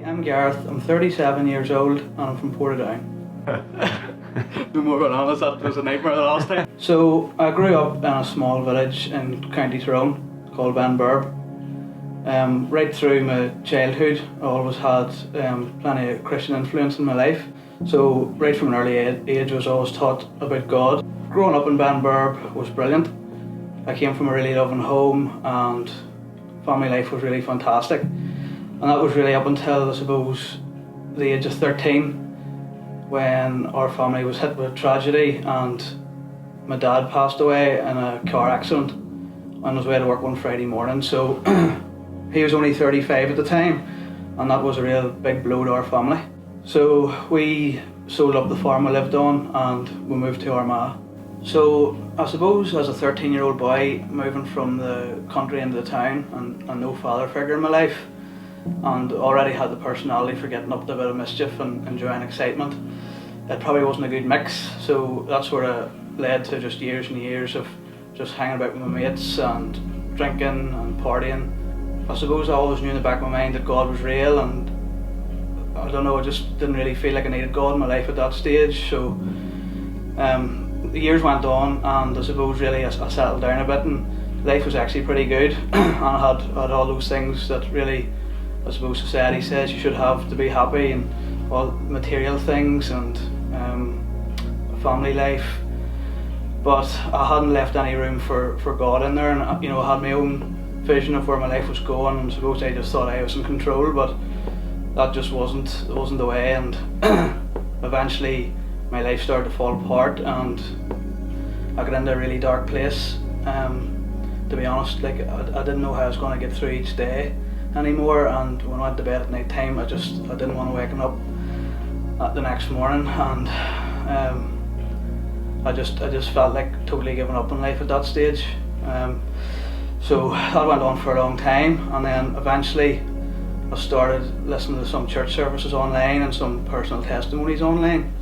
I'm Gareth, I'm 37 years old and I'm from Portadown. No more going on, that was a nightmare the last time. So I grew up in a small village in County Tyrone called Benburb. Right through my childhood I always had plenty of Christian influence in my life. So right from an early age I was always taught about God. Growing up in Benburb was brilliant. I came from a really loving home and family life was really fantastic. And that was really up until, I suppose, the age of 13 when our family was hit with tragedy and my dad passed away in a car accident on his way to work one Friday morning. So he was only 35 at the time and that was a real big blow to our family. So we sold up the farm we lived on and we moved to Armagh. So I suppose as a 13-year-old boy moving from the country into the town and no father figure in my life, and already had the personality for getting up to a bit of mischief and enjoying excitement, it probably wasn't a good mix. So that sort of led to just years and years of just hanging about with my mates and drinking and partying. I suppose I always knew in the back of my mind that God was real, and I don't know, I just didn't really feel like I needed God in my life at that stage. So the years went on and I suppose really I settled down a bit and life was actually pretty good. And I had all those things that really, I suppose, society says you should have to be happy, and all material things and a family life. But I hadn't left any room for God in there, and I had my own vision of where my life was going, and I suppose I just thought I was in control, but that just wasn't the way. And eventually my life started to fall apart and I got into a really dark place. To be honest, like I didn't know how I was going to get through each day anymore, and when I went to bed at night time I didn't want to waking up the next morning, and I just felt like totally giving up on life at that stage. So that went on for a long time, and then eventually I started listening to some church services online and some personal testimonies online,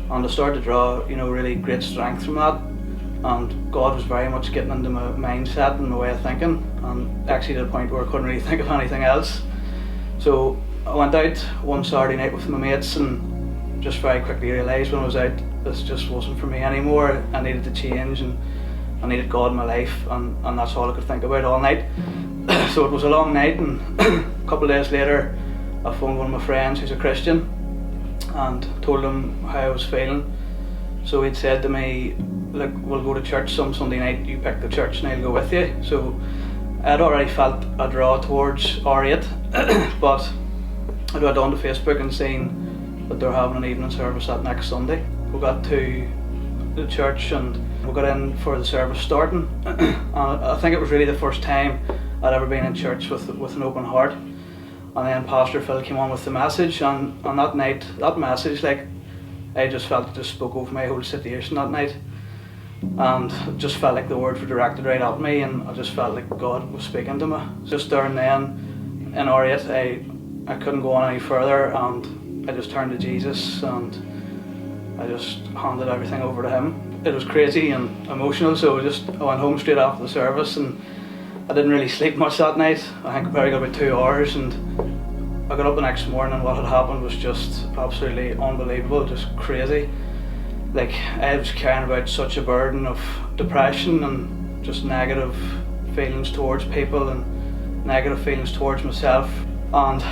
and I started to draw really great strength from that. And God was very much getting into my mindset and my way of thinking, and actually to the point where I couldn't really think of anything else. So I went out one Saturday night with my mates and just very quickly realised when I was out, this just wasn't for me anymore. I needed to change and I needed God in my life, and that's all I could think about all night. So it was a long night, and a couple of days later I phoned one of my friends who's a Christian and told him how I was feeling. So he'd said to me, look, we'll go to church some Sunday night, you pick the church and I'll go with you. So I'd already felt a draw towards R8, but I'd went on to Facebook and seen that they're having an evening service that next Sunday. We got to the church and we got in for the service starting. And I think it was really the first time I'd ever been in church with an open heart. And then Pastor Phil came on with the message, and on that night, that message, like, I just felt it just spoke over my whole situation that night, and it just felt like the words were directed right at me, and I just felt like God was speaking to me. Just there and then in R8 I couldn't go on any further, and I just turned to Jesus and I just handed everything over to him. It was crazy and emotional, so I went home straight after the service, and I didn't really sleep much that night. I think I probably got about 2 hours, and I got up the next morning and what had happened was just absolutely unbelievable, just crazy. Like, I was carrying about such a burden of depression and just negative feelings towards people and negative feelings towards myself. And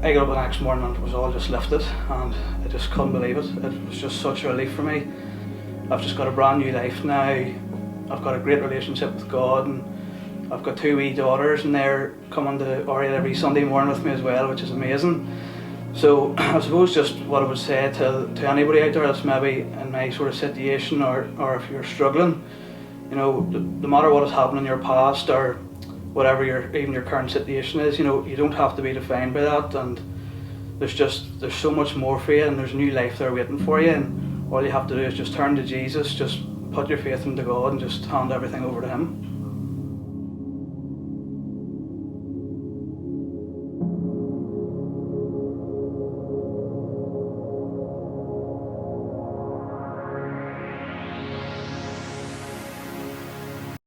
I got up the next morning and it was all just lifted, and I just couldn't believe it. It was just such a relief for me. I've just got a brand new life now. I've got a great relationship with God, and I've got 2 wee daughters, and they're coming to R8 every Sunday morning with me as well, which is amazing. So I suppose just what I would say to anybody out there that's maybe in my sort of situation, or if you're struggling, no matter what has happened in your past or whatever even your current situation is, you don't have to be defined by that, and there's so much more for you, and there's a new life there waiting for you, and all you have to do is just turn to Jesus, just put your faith into God and just hand everything over to him.